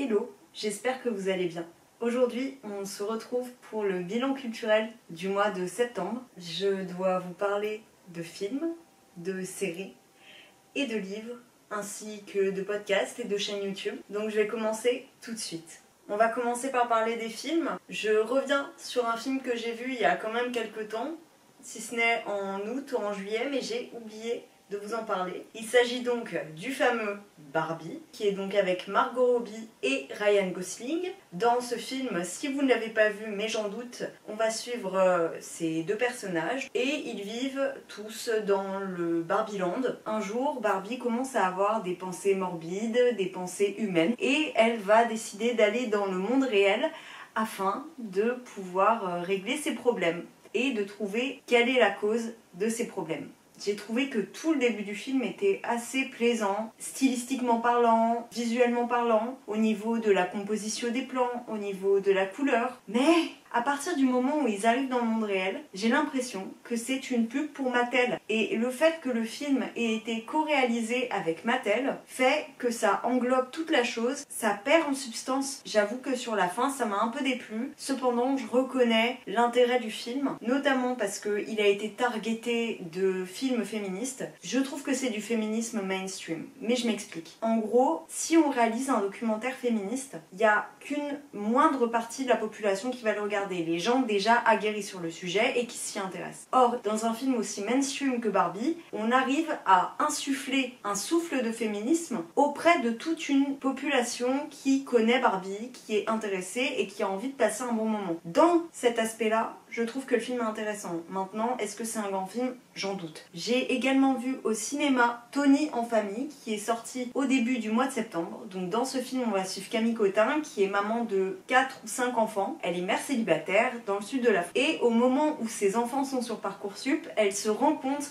Hello, j'espère que vous allez bien. Aujourd'hui, on se retrouve pour le bilan culturel du mois de septembre. Je dois vous parler de films, de séries et de livres, ainsi que de podcasts et de chaînes YouTube. Donc je vais commencer tout de suite. On va commencer par parler des films. Je reviens sur un film que j'ai vu il y a quand même quelques temps, si ce n'est en août ou en juillet, mais j'ai oublié de vous en parler. Il s'agit donc du fameux Barbie, qui est donc avec Margot Robbie et Ryan Gosling. Dans ce film, si vous ne l'avez pas vu, mais j'en doute, on va suivre ces deux personnages et ils vivent tous dans le Barbieland. Un jour, Barbie commence à avoir des pensées morbides, des pensées humaines, et elle va décider d'aller dans le monde réel afin de pouvoir régler ses problèmes et de trouver quelle est la cause de ces problèmes. J'ai trouvé que tout le début du film était assez plaisant, stylistiquement parlant, visuellement parlant, au niveau de la composition des plans, au niveau de la couleur. Mais à partir du moment où ils arrivent dans le monde réel, j'ai l'impression que c'est une pub pour Mattel. Et le fait que le film ait été co-réalisé avec Mattel fait que ça englobe toute la chose, ça perd en substance. J'avoue que sur la fin, ça m'a un peu déplu. Cependant, je reconnais l'intérêt du film, notamment parce qu'il a été targeté de films féministes. Je trouve que c'est du féminisme mainstream, mais je m'explique. En gros, si on réalise un documentaire féministe, il n'y a qu'une moindre partie de la population qui va le regarder. Les gens déjà aguerris sur le sujet et qui s'y intéressent. Or, dans un film aussi mainstream que Barbie, on arrive à insuffler un souffle de féminisme auprès de toute une population qui connaît Barbie, qui est intéressée et qui a envie de passer un bon moment. Dans cet aspect-là, je trouve que le film est intéressant. Maintenant, est-ce que c'est un grand film? J'en doute. J'ai également vu au cinéma Tony en famille, qui est sorti au début du mois de septembre. Donc dans ce film, on va suivre Camille Cotin, qui est maman de 4 ou 5 enfants. Elle est mère célibataire dans le sud de la France. Et au moment où ses enfants sont sur Parcoursup, elle se rend compte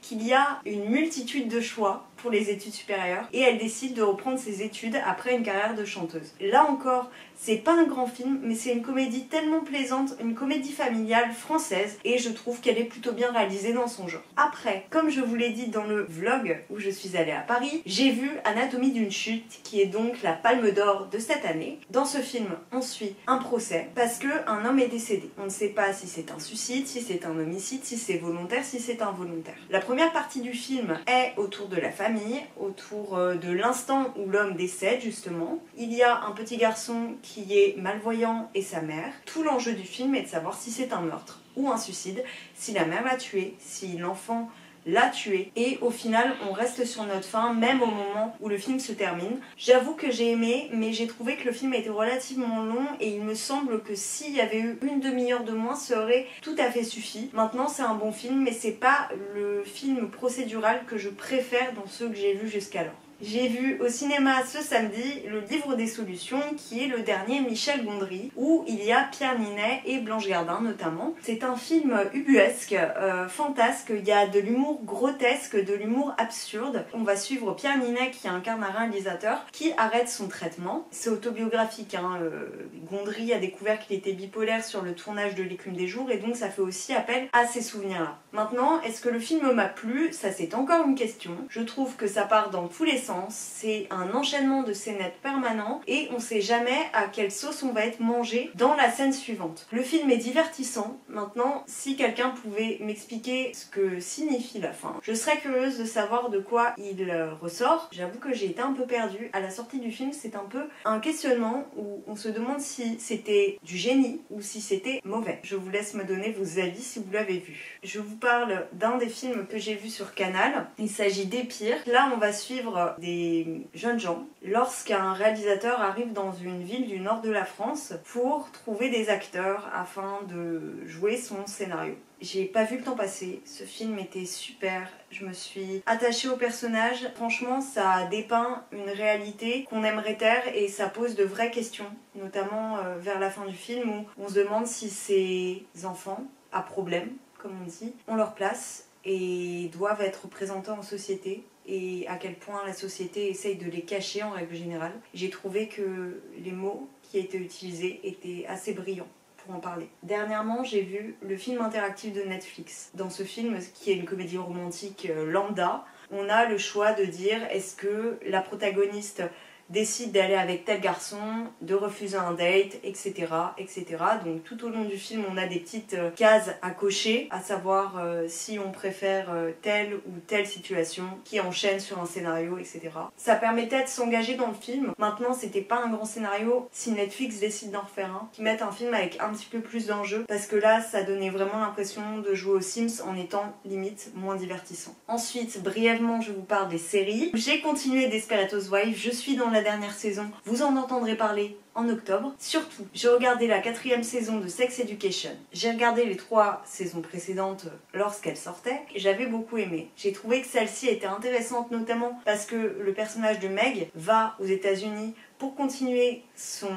qu'il y a une multitude de choix pour les études supérieures et elle décide de reprendre ses études après une carrière de chanteuse. Là encore, c'est pas un grand film, mais c'est une comédie tellement plaisante, une comédie familiale française, et je trouve qu'elle est plutôt bien réalisée dans son genre. Après, comme je vous l'ai dit dans le vlog où je suis allée à Paris, j'ai vu Anatomie d'une chute, qui est donc la Palme d'Or de cette année. Dans ce film, on suit un procès parce qu'un homme est décédé. On ne sait pas si c'est un suicide, si c'est un homicide, si c'est volontaire, si c'est involontaire. La première partie du film est autour de la famille, autour de l'instant où l'homme décède justement. Il y a un petit garçon qui est malvoyant et sa mère. Tout l'enjeu du film est de savoir si c'est un meurtre ou un suicide, si la mère l'a tué, si l'enfant l'a tué, et au final on reste sur notre fin même au moment où le film se termine. J'avoue que j'ai aimé, mais j'ai trouvé que le film était relativement long et il me semble que s'il y avait eu une demi-heure de moins, ça aurait tout à fait suffi. Maintenant c'est un bon film, mais c'est pas le film procédural que je préfère dans ceux que j'ai vus jusqu'alors. J'ai vu au cinéma ce samedi Le Livre des Solutions, qui est le dernier Michel Gondry, où il y a Pierre Ninet et Blanche Gardin notamment. C'est un film ubuesque, fantasque, il y a de l'humour grotesque, de l'humour absurde. On va suivre Pierre Ninet qui incarne un réalisateur qui arrête son traitement. C'est autobiographique, Gondry a découvert qu'il était bipolaire sur le tournage de L'Écume des Jours et donc ça fait aussi appel à ces souvenirs-là. Maintenant, est-ce que le film m'a plu? Ça c'est encore une question. Je trouve que ça part dans tous les sens. C'est un enchaînement de scénettes permanent et on sait jamais à quelle sauce on va être mangé dans la scène suivante. Le film est divertissant. Maintenant, si quelqu'un pouvait m'expliquer ce que signifie la fin, je serais curieuse de savoir de quoi il ressort. J'avoue que j'ai été un peu perdue. À la sortie du film, c'est un peu un questionnement où on se demande si c'était du génie ou si c'était mauvais. Je vous laisse me donner vos avis si vous l'avez vu. Je vous parle d'un des films que j'ai vu sur Canal. Il s'agit d'Épire. Là, on va suivre des jeunes gens lorsqu'un réalisateur arrive dans une ville du nord de la France pour trouver des acteurs afin de jouer son scénario. J'ai pas vu le temps passer, ce film était super, je me suis attachée au personnage. Franchement, ça dépeint une réalité qu'on aimerait taire et ça pose de vraies questions, notamment vers la fin du film où on se demande si ces enfants à problème, comme on dit, ont leur place et doivent être représentés en société, et à quel point la société essaye de les cacher en règle générale. J'ai trouvé que les mots qui étaient utilisés étaient assez brillants pour en parler. Dernièrement, j'ai vu le film interactif de Netflix. Dans ce film, qui est une comédie romantique lambda, on a le choix de dire est-ce que la protagoniste décide d'aller avec tel garçon, de refuser un date, etc., etc. Donc tout au long du film, on a des petites cases à cocher, à savoir si on préfère telle ou telle situation qui enchaîne sur un scénario, etc. Ça permettait de s'engager dans le film. Maintenant, c'était pas un grand scénario. Si Netflix décide d'en refaire un, qu'ils mettent un film avec un petit peu plus d'enjeux, parce que là, ça donnait vraiment l'impression de jouer aux Sims en étant limite moins divertissant. Ensuite, brièvement, je vous parle des séries. J'ai continué Desperate Housewives, je suis dans la dernière saison. Vous en entendrez parler en octobre. Surtout, j'ai regardé la 4e saison de Sex Education. J'ai regardé les 3 saisons précédentes lorsqu'elles sortaient et j'avais beaucoup aimé. J'ai trouvé que celle-ci était intéressante notamment parce que le personnage de Meg va aux États-Unis pour continuer son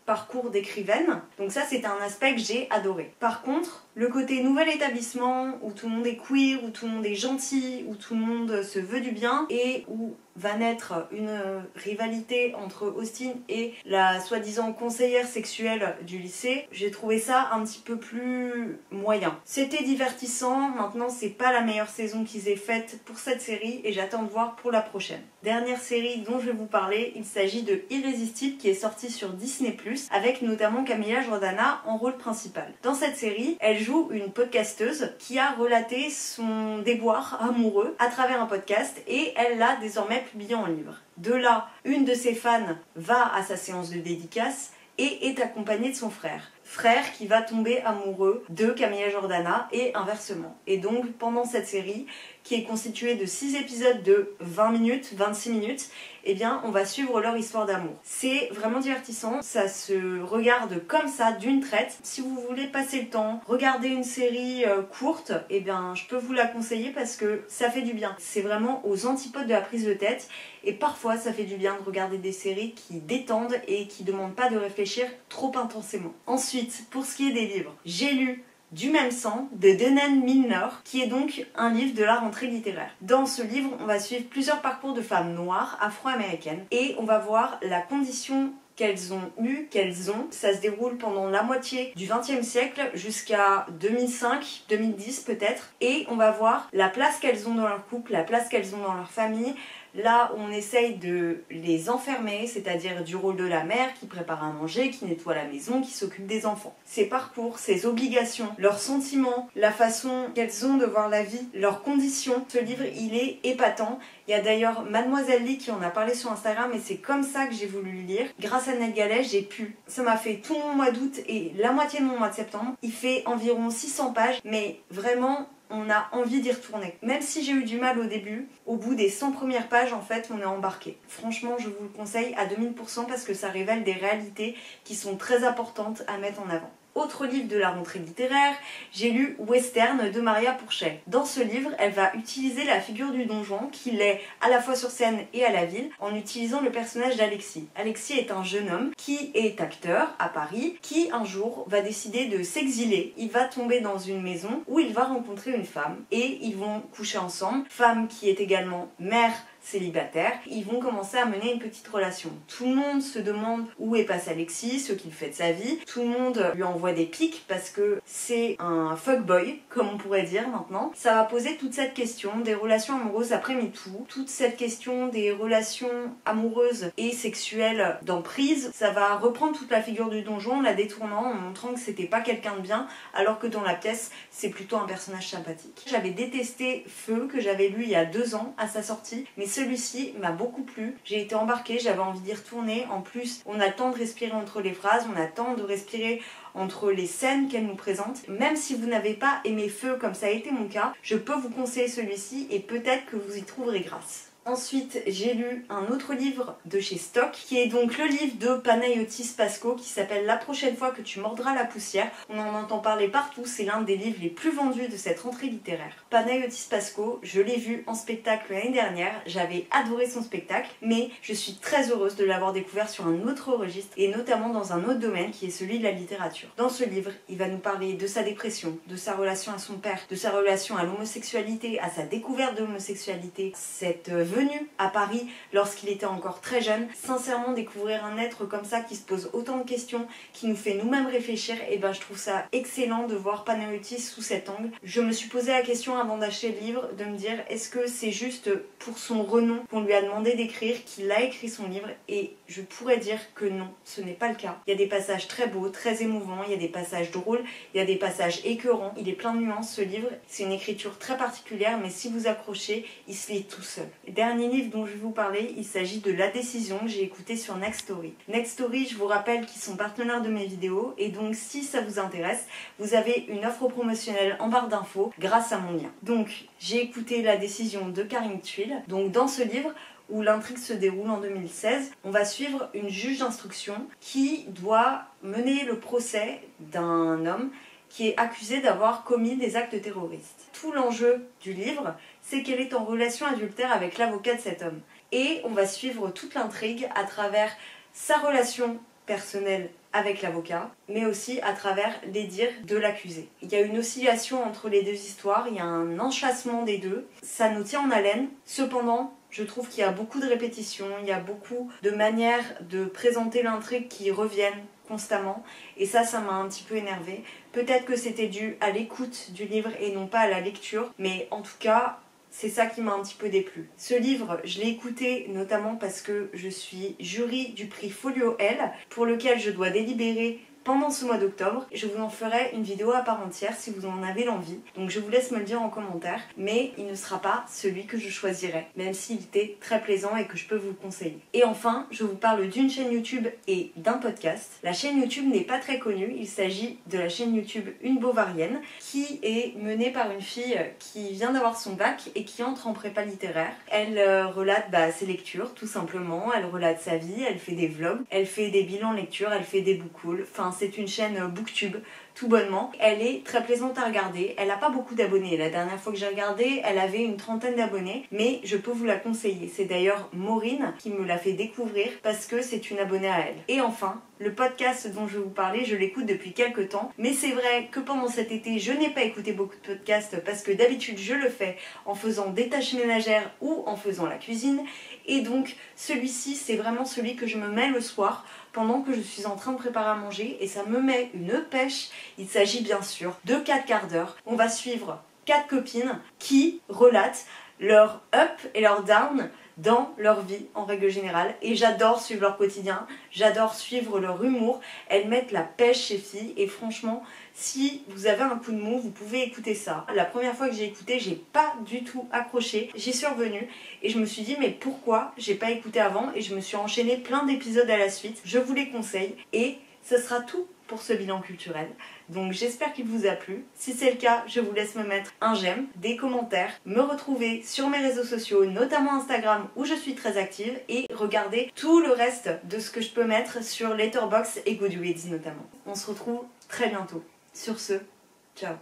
parcours d'écrivaine. Donc ça, c'est un aspect que j'ai adoré. Par contre, le côté nouvel établissement où tout le monde est queer, où tout le monde est gentil, où tout le monde se veut du bien et où va naître une rivalité entre Austin et la soi-disant conseillère sexuelle du lycée, j'ai trouvé ça un petit peu plus moyen. C'était divertissant, maintenant c'est pas la meilleure saison qu'ils aient faite pour cette série et j'attends de voir pour la prochaine. Dernière série dont je vais vous parler, il s'agit de Irrésistible qui est sortie sur Disney+, avec notamment Camilla Jordana en rôle principal. Dans cette série, elle joue une podcasteuse qui a relaté son déboire amoureux à travers un podcast et elle l'a désormais publié en livre. De là, une de ses fans va à sa séance de dédicace et est accompagnée de son frère. Frère qui va tomber amoureux de Camilla Jordana et inversement. Et donc pendant cette série, qui est constituée de 6 épisodes de 20 minutes, 26 minutes, eh bien on va suivre leur histoire d'amour. C'est vraiment divertissant, ça se regarde comme ça d'une traite. Si vous voulez passer le temps, regarder une série courte, eh bien je peux vous la conseiller parce que ça fait du bien. C'est vraiment aux antipodes de la prise de tête et parfois ça fait du bien de regarder des séries qui détendent et qui ne demandent pas de réfléchir trop intensément. Ensuite, pour ce qui est des livres, j'ai lu Du même sang de Denan Milner, qui est donc un livre de la rentrée littéraire. Dans ce livre, on va suivre plusieurs parcours de femmes noires, afro-américaines, et on va voir la condition qu'elles ont eu, qu'elles ont. Ça se déroule pendant la moitié du XXe siècle jusqu'à 2005, 2010 peut-être. Et on va voir la place qu'elles ont dans leur couple, la place qu'elles ont dans leur famille. Là, on essaye de les enfermer, c'est-à-dire du rôle de la mère qui prépare à manger, qui nettoie la maison, qui s'occupe des enfants. Ces parcours, ces obligations, leurs sentiments, la façon qu'elles ont de voir la vie, leurs conditions. Ce livre, il est épatant. Il y a d'ailleurs Mademoiselle Lee qui en a parlé sur Instagram et c'est comme ça que j'ai voulu le lire. Grâce à Annette Gallet, j'ai pu. Ça m'a fait tout mon mois d'août et la moitié de mon mois de septembre. Il fait environ 600 pages, mais vraiment, on a envie d'y retourner. Même si j'ai eu du mal au début, au bout des 100 premières pages, en fait, on est embarqué. Franchement, je vous le conseille à 2000% parce que ça révèle des réalités qui sont très importantes à mettre en avant. Autre livre de la rentrée littéraire, j'ai lu Western de Maria Pourchet. Dans ce livre, elle va utiliser la figure du donjon, qui l'est à la fois sur scène et à la ville, en utilisant le personnage d'Alexis. Alexis est un jeune homme qui est acteur à Paris, qui un jour va décider de s'exiler. Il va tomber dans une maison où il va rencontrer une femme et ils vont coucher ensemble. Femme qui est également mère célibataire, ils vont commencer à mener une petite relation. Tout le monde se demande où est passé Alexis, ce qu'il fait de sa vie. Tout le monde lui envoie des pics parce que c'est un fuckboy, comme on pourrait dire maintenant. Ça va poser toute cette question des relations amoureuses après MeToo, toute cette question des relations amoureuses et sexuelles d'emprise. Ça va reprendre toute la figure du donjon en la détournant, en montrant que c'était pas quelqu'un de bien, alors que dans la pièce, c'est plutôt un personnage sympathique. J'avais détesté Feu, que j'avais lu il y a 2 ans à sa sortie, mais celui-ci m'a beaucoup plu. J'ai été embarquée, j'avais envie d'y retourner. En plus, on a le temps de respirer entre les phrases, on a le temps de respirer entre les scènes qu'elle nous présente. Même si vous n'avez pas aimé Feu comme ça a été mon cas, je peux vous conseiller celui-ci et peut-être que vous y trouverez grâce. Ensuite, j'ai lu un autre livre de chez Stock, qui est donc le livre de Panayotis Pasco, qui s'appelle La prochaine fois que tu mordras la poussière. On en entend parler partout, c'est l'un des livres les plus vendus de cette rentrée littéraire. Panayotis Pasco, je l'ai vu en spectacle l'année dernière, j'avais adoré son spectacle, mais je suis très heureuse de l'avoir découvert sur un autre registre, et notamment dans un autre domaine qui est celui de la littérature. Dans ce livre, il va nous parler de sa dépression, de sa relation à son père, de sa relation à l'homosexualité, à sa découverte de l'homosexualité, cette venue venu à Paris lorsqu'il était encore très jeune. Sincèrement, découvrir un être comme ça qui se pose autant de questions, qui nous fait nous-mêmes réfléchir, et ben je trouve ça excellent de voir Panayotis sous cet angle. Je me suis posé la question avant d'acheter le livre, de me dire est-ce que c'est juste pour son renom qu'on lui a demandé d'écrire, qu'il a écrit son livre, et je pourrais dire que non, ce n'est pas le cas. Il y a des passages très beaux, très émouvants, il y a des passages drôles, il y a des passages écœurants, il est plein de nuances ce livre, c'est une écriture très particulière, mais si vous accrochez, il se lit tout seul. Le dernier livre dont je vais vous parler, il s'agit de La Décision que j'ai écouté sur Nextory. Nextory, je vous rappelle qu'ils sont partenaires de mes vidéos, et donc si ça vous intéresse, vous avez une offre promotionnelle en barre d'infos grâce à mon lien. Donc j'ai écouté La Décision de Karim Tuile. Donc dans ce livre, où l'intrigue se déroule en 2016, on va suivre une juge d'instruction qui doit mener le procès d'un homme qui est accusé d'avoir commis des actes terroristes. Tout l'enjeu du livre, c'est qu'elle est en relation adultère avec l'avocat de cet homme. Et on va suivre toute l'intrigue à travers sa relation personnelle avec l'avocat, mais aussi à travers les dires de l'accusé. Il y a une oscillation entre les deux histoires, il y a un enchâssement des deux, ça nous tient en haleine. Cependant, je trouve qu'il y a beaucoup de répétitions, il y a beaucoup de manières de présenter l'intrigue qui reviennent constamment, et ça m'a un petit peu énervée. Peut-être que c'était dû à l'écoute du livre et non pas à la lecture, mais en tout cas, c'est ça qui m'a un petit peu déplu. Ce livre, je l'ai écouté notamment parce que je suis jury du prix Folio L, pour lequel je dois délibérer pendant ce mois d'octobre. Je vous en ferai une vidéo à part entière si vous en avez l'envie. Donc je vous laisse me le dire en commentaire, mais il ne sera pas celui que je choisirai, même s'il était très plaisant et que je peux vous le conseiller. Et enfin, je vous parle d'une chaîne YouTube et d'un podcast. La chaîne YouTube n'est pas très connue, il s'agit de la chaîne YouTube Une Bovarienne, qui est menée par une fille qui vient d'avoir son bac et qui entre en prépa littéraire. Elle relate ses lectures, tout simplement, elle relate sa vie, elle fait des vlogs, elle fait des bilans lecture, elle fait des book hauls, enfin c'est une chaîne booktube, tout bonnement. Elle est très plaisante à regarder, elle n'a pas beaucoup d'abonnés. La dernière fois que j'ai regardé, elle avait une 30aine d'abonnés, mais je peux vous la conseiller. C'est d'ailleurs Maureen qui me l'a fait découvrir parce que c'est une abonnée à elle. Et enfin, le podcast dont je vais vous parler, je l'écoute depuis quelques temps, mais c'est vrai que pendant cet été, je n'ai pas écouté beaucoup de podcasts parce que d'habitude je le fais en faisant des tâches ménagères ou en faisant la cuisine, et donc celui-ci c'est vraiment celui que je me mets le soir pendant que je suis en train de préparer à manger, et ça me met une pêche. Il s'agit bien sûr de 4 quarts d'heure. On va suivre 4 copines qui relatent leur up et leur down dans leur vie en règle générale, et j'adore suivre leur quotidien, j'adore suivre leur humour. Elles mettent la pêche chez filles, et franchement, si vous avez un coup de mou, vous pouvez écouter ça. La première fois que j'ai écouté, j'ai pas du tout accroché, j'y suis revenue et je me suis dit mais pourquoi j'ai pas écouté avant, et je me suis enchaîné plein d'épisodes à la suite. Je vous les conseille, et ce sera tout pour ce bilan culturel. Donc j'espère qu'il vous a plu. Si c'est le cas, je vous laisse me mettre un j'aime, des commentaires, me retrouver sur mes réseaux sociaux, notamment Instagram où je suis très active, et regarder tout le reste de ce que je peux mettre sur Letterboxd et Goodreads notamment. On se retrouve très bientôt. Sur ce, ciao.